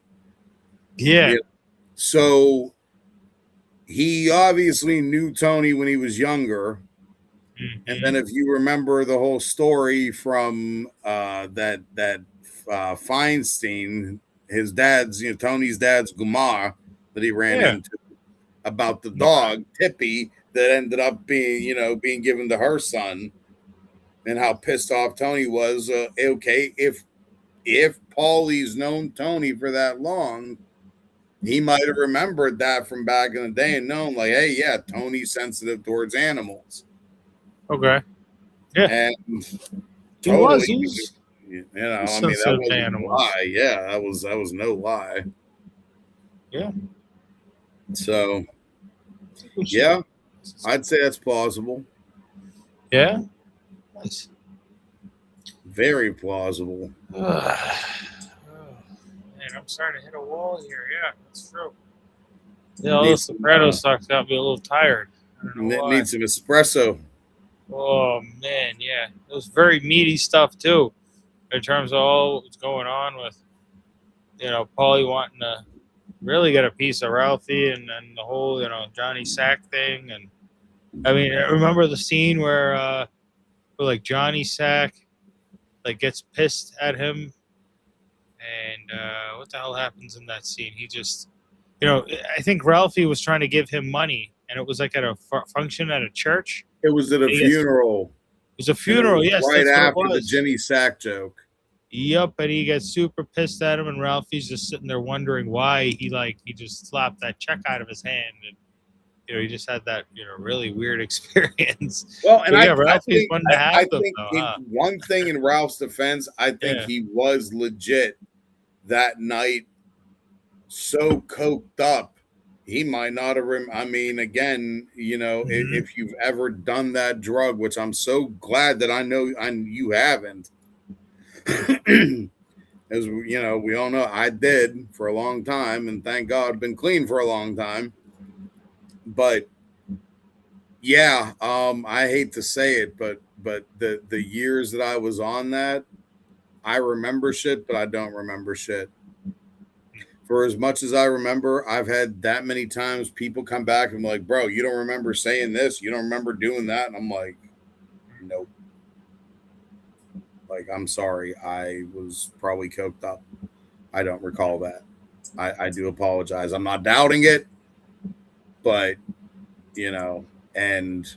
So he obviously knew Tony when he was younger. And then if you remember the whole story from that Feinstein, his dad's, Tony's dad's Gumar that he ran into. about the dog Tippy that ended up being given to her son, and how pissed off Tony was. Okay, if Paulie's known Tony for that long, he might have remembered that from back in the day and known, like, hey, yeah, Tony's sensitive towards animals. Okay. Yeah. And He totally, was. He was I mean, that sensitive to wasn't a animals. lie. Yeah, that was no lie. Yeah. So, yeah, I'd say that's plausible. Yeah. Nice. Very plausible. Man, I'm starting to hit a wall here. Yeah, that's true. Yeah, all the Sopranos talks got me a little tired. I don't know why. Need some espresso. Oh man, yeah, it was very meaty stuff too, in terms of all what was going on with, Paulie wanting to really get a piece of Ralphie and the whole, Johnny Sach thing. And I mean, I remember the scene where like Johnny Sach like gets pissed at him, and what the hell happens in that scene? He just, I think Ralphie was trying to give him money, and it was like at a function at a church. It was at a funeral. It was a funeral, yes. Right that's after what it was. the Jenny Sack joke. Yep, and he gets super pissed at him, and Ralphie's just sitting there wondering why he just slapped that check out of his hand, and he just had that really weird experience. Well, and Ralphie's one to have them. One thing in Ralph's defense, I think he was legit that night, so coked up. He might not have. I mean, again, if you've ever done that drug, which I'm so glad that I know you haven't, as we all know, I did for a long time, and thank God, been clean for a long time. But yeah, I hate to say it, but the years that I was on that, I remember shit, but I don't remember shit. For as much as I remember, I've had that many times people come back and be like, bro, you don't remember saying this, you don't remember doing that. And I'm like, nope. Like, I'm sorry. I was probably coked up. I don't recall that. I do apologize. I'm not doubting it, but, and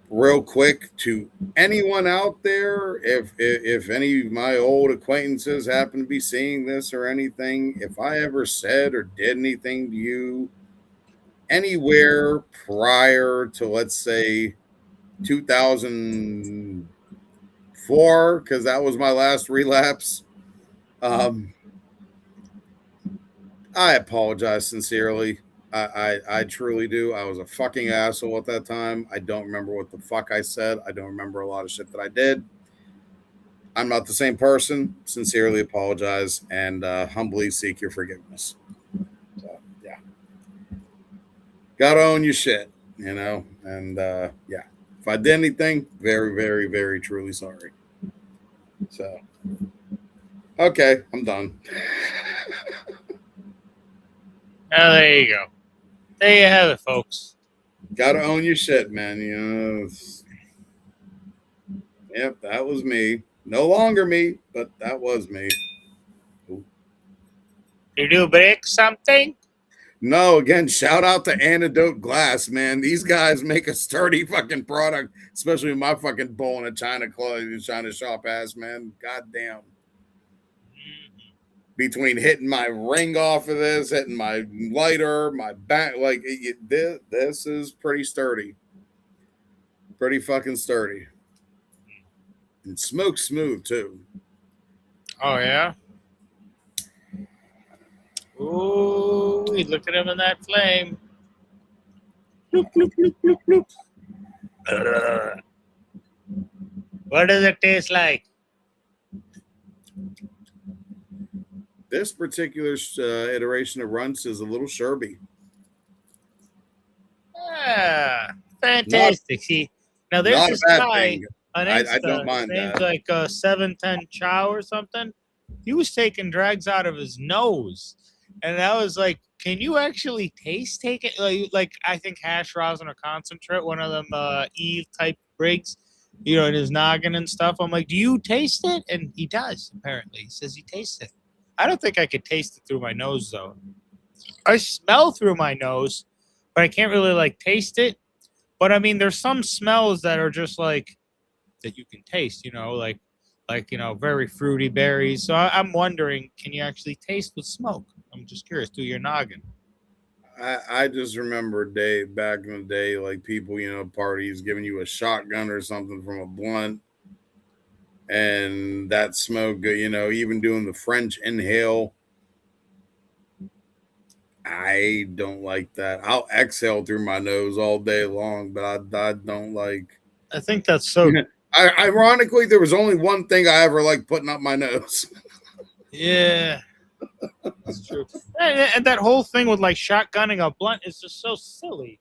real quick to anyone out there, if any of my old acquaintances happen to be seeing this or anything, if I ever said or did anything to you anywhere prior to, let's say, 2004, because that was my last relapse, I apologize sincerely. I truly do. I was a fucking asshole at that time. I don't remember what the fuck I said. I don't remember a lot of shit that I did. I'm not the same person. Sincerely apologize and humbly seek your forgiveness. So, yeah. Gotta own your shit, and yeah. If I did anything, very, very, very truly sorry. So, okay, I'm done. Oh, there you go. There you have it, folks. Gotta own your shit, man. Yep, that was me. No longer me, but that was me. Ooh. Did you break something? No, again, shout out to Antidote Glass, man. These guys make a sturdy fucking product, especially with my fucking bowl in a China shop ass, man. God damn. Between hitting my ring off of this, hitting my lighter, my back, like this is pretty sturdy. Pretty fucking sturdy. And smoke smooth too. Oh yeah. Ooh, look at him in that flame. Bloop, bloop, bloop, bloop, bloop. What does it taste like? This particular iteration of Runts is a little sherby. Ah, fantastic. See, now there's this guy on Insta, I don't mind named that. like 710 Chow or something. He was taking drags out of his nose. And I was like, can you actually taste take it? Like I think hash rosin or concentrate, one of them Eve type brigs, in his noggin and stuff. I'm like, do you taste it? And he does, apparently. He says he tastes it. I don't think I could taste it through my nose, though. I smell through my nose, but I can't really like taste it. But I mean, there's some smells that are just like that you can taste, very fruity berries. So I'm wondering, can you actually taste with smoke? I'm just curious. Do your noggin? I just remember a day back in the day, like people, parties giving you a shotgun or something from a blunt, and that smoke, even doing the French inhale. I don't like that. I'll exhale through my nose all day long, but I don't like. I think that's so. Ironically, there was only one thing I ever liked putting up my nose. Yeah, that's true. And that whole thing with like shotgunning a blunt is just so silly.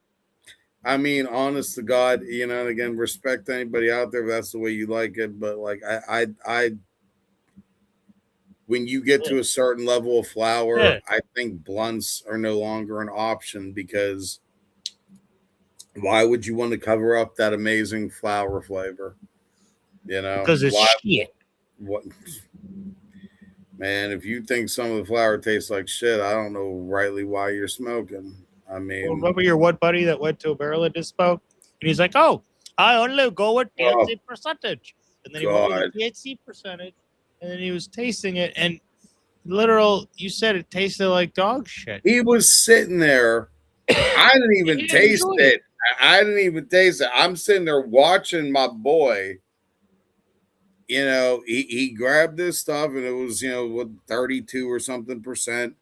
I mean, honest to God, and again, respect anybody out there if that's the way you like it. But like, when you get to a certain level of flower, I think blunts are no longer an option because why would you want to cover up that amazing flower flavor? Because it's shit. What? Man, if you think some of the flower tastes like shit, I don't know rightly why you're smoking. I mean, remember your one buddy that went to a barrel dispo, and he's like, "Oh, I only go with THC percentage," and then he went with the THC percentage, and then he was tasting it, and you said it tasted like dog shit. He was sitting there. I didn't even taste it. I didn't even taste it. I'm sitting there watching my boy. He grabbed this stuff and it was, 32 or something percent.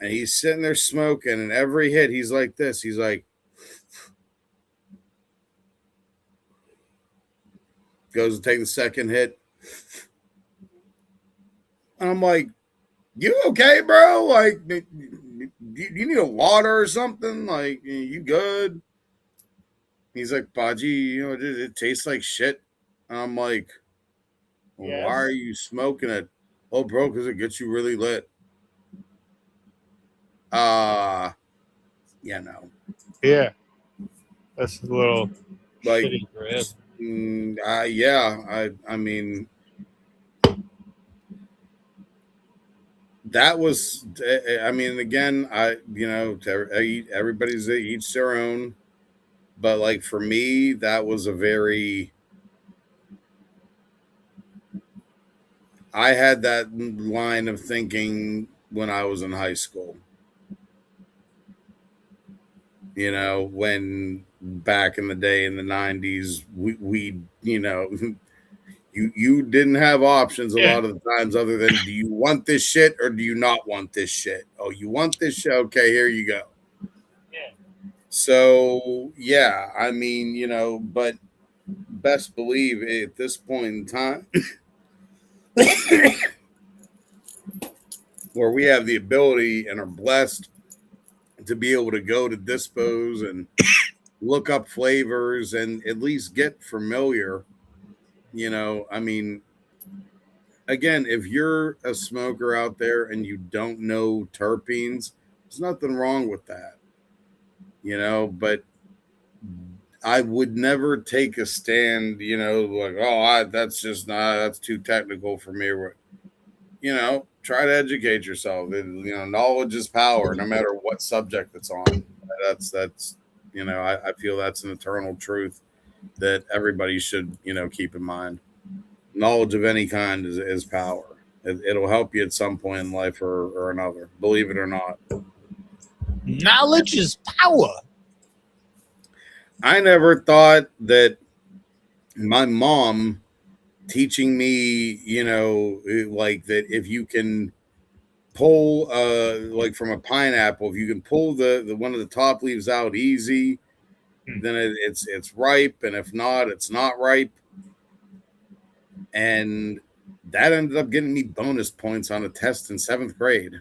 And he's sitting there smoking, and every hit he's like this. He's like, goes to take the second hit. And I'm like, you okay, bro? Like, you need a water or something? Like, you good? He's like, Baji, it tastes like shit. And I'm like, well, why are you smoking it? Oh, bro, because it gets you really lit. Yeah. That's a little like, shitty for him. I mean, that was, I mean, again, everybody's each their own, but like for me, that was I had that line of thinking when I was in high school. When back in the day in the 90s, we you didn't have options a lot of the times other than do you want this shit or do you not want this shit? Oh, you want this shit? Okay, here you go. Yeah. So yeah, I mean, but best believe at this point in time where we have the ability and are blessed to be able to go to dispos and look up flavors and at least get familiar. I mean, again, if you're a smoker out there and you don't know terpenes, there's nothing wrong with that. But I would never take a stand, like, that's just not, that's too technical for me. Try to educate yourself. Knowledge is power, no matter what subject it's on. That's, I feel that's an eternal truth that everybody should, keep in mind. Knowledge of any kind is power. It'll help you at some point in life or another, believe it or not. Knowledge is power. I never thought that my mom teaching me, like that if you can pull like from a pineapple, if you can pull the one of the top leaves out easy, then it's ripe, and if not, it's not ripe. And that ended up getting me bonus points on a test in 7th grade.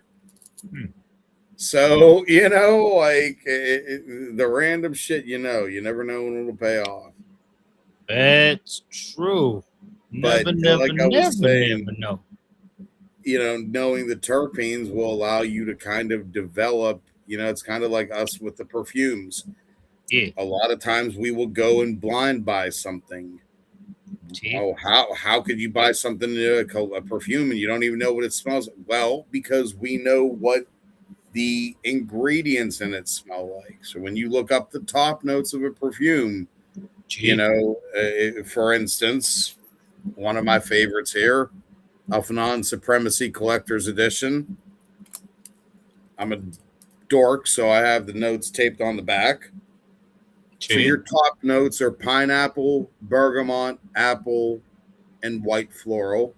So, like the random shit, you never know when it'll pay off. That's true. Never know. Knowing the terpenes will allow you to kind of develop, it's kind of like us with the perfumes. Yeah. A lot of times we will go and blind buy something. Oh, how could you buy something, a perfume, and you don't even know what it smells like? Well, because we know what the ingredients in it smell like. So when you look up the top notes of a perfume, you know, for instance, one of my favorites here, Alphanon Supremacy Collector's Edition. I'm a dork, so I have the notes taped on the back. So your top notes are pineapple, bergamot, apple, and white floral.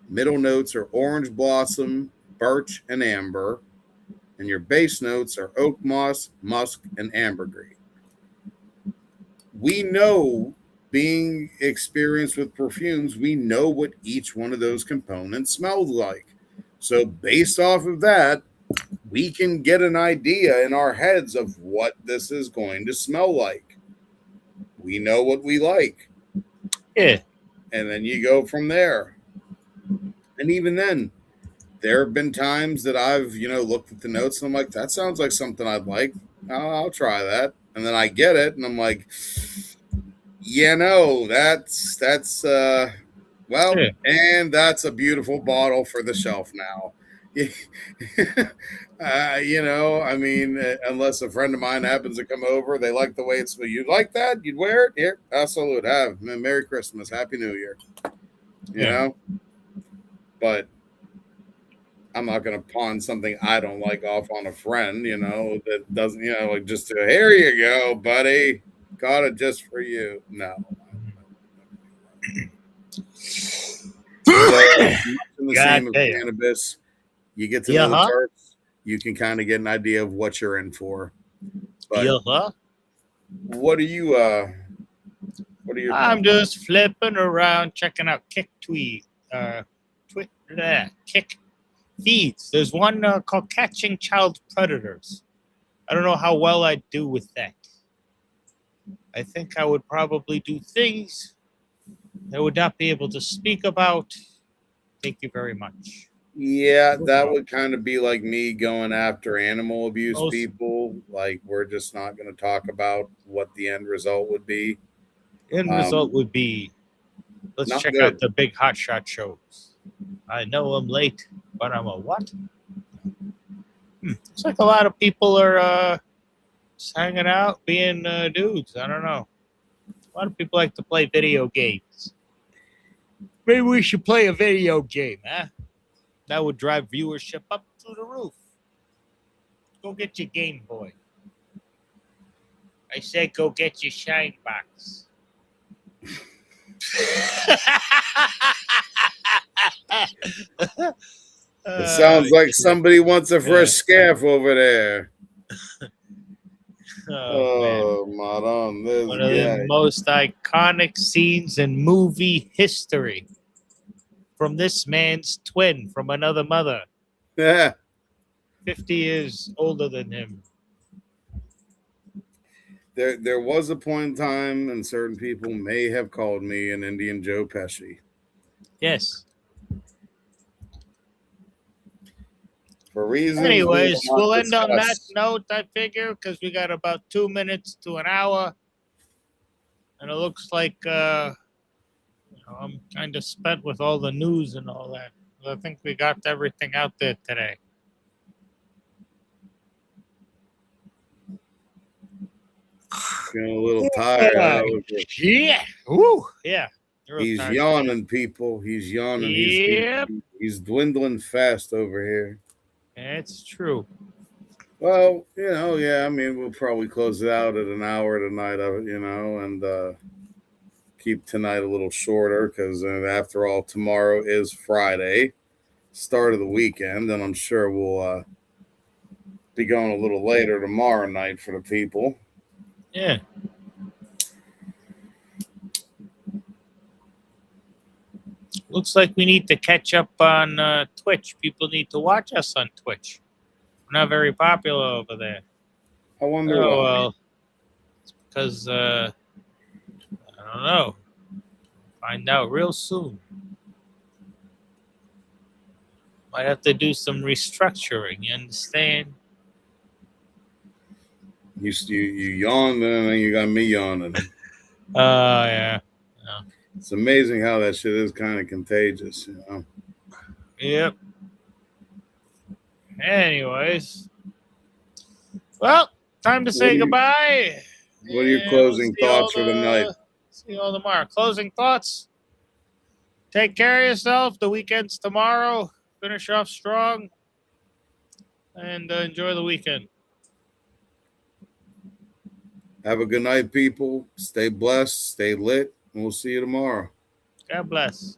Middle notes are orange blossom, birch, and amber. And your base notes are oak moss, musk, and ambergris. We know, being experienced with perfumes, we know what each one of those components smells like. So based off of that, we can get an idea in our heads of what this is going to smell like. We know what we like. Yeah. And then you go from there. And even then, there have been times that I've, looked at the notes and I'm like, that sounds like something I'd like. I'll try that. And then I get it and I'm like, and that's a beautiful bottle for the shelf now. Unless a friend of mine happens to come over, they like the way it smells. You'd like that? You'd wear it? Here, absolutely. Have Merry Christmas, Happy New Year. You know, but I'm not going to pawn something I don't like off on a friend. That doesn't. Just here you go, buddy. Got it just for you. No. So, in the same of cannabis, you get to know the terps, you can kind of get an idea of what you're in for. But what are you? What are your? I'm just flipping around, checking out Kick Kick feeds. There's one called Catching Child Predators. I don't know how well I'd do with that. I think I would probably do things I would not be able to speak about. Thank you very much. Yeah, that would kind of be like me going after animal abuse people. Like, we're just not going to talk about what the end result would be. End result would be, let's check out the big hotshot shows. I know I'm late, but I'm a what? It's like a lot of people are just hanging out, being dudes. I don't know. A lot of people like to play video games. Maybe we should play a video game, huh? That would drive viewership up through the roof. Go get your Game Boy. I said go get your Shine Box. It sounds like somebody wants a fresh scarf over there. Madame. One of the most iconic scenes in movie history. From this man's twin from another mother. Yeah. 50 years older than him. There was a point in time, and certain people may have called me an Indian Joe Pesci. Yes. For reasons. Anyways, we'll end on that note, I figure, because we got about 2 minutes to an hour. And it looks like I'm kind of spent with all the news and all that. I think we got everything out there today. Feeling a little tired. Yeah. Woo. Yeah. He's yawning, people. He's yawning. Yep. He's dwindling fast over here. It's true. Well, we'll probably close it out at an hour tonight, and keep tonight a little shorter because, after all, tomorrow is Friday, start of the weekend, and I'm sure we'll be going a little later tomorrow night for the people. Yeah. Looks like we need to catch up on Twitch. People need to watch us on Twitch. We're not very popular over there. I wonder why. Well, it's because, I don't know. Find out real soon. Might have to do some restructuring, you understand? You yawned and then you got me yawning. Yeah. It's amazing how that shit is kind of contagious, Yep. Anyways, Well, time to say goodbye. What are your And closing see thoughts all for the night? See you all tomorrow. Closing thoughts. Take care of yourself. The weekend's tomorrow. Finish off strong. And enjoy the weekend. Have a good night, people. Stay blessed. Stay lit. And we'll see you tomorrow. God bless.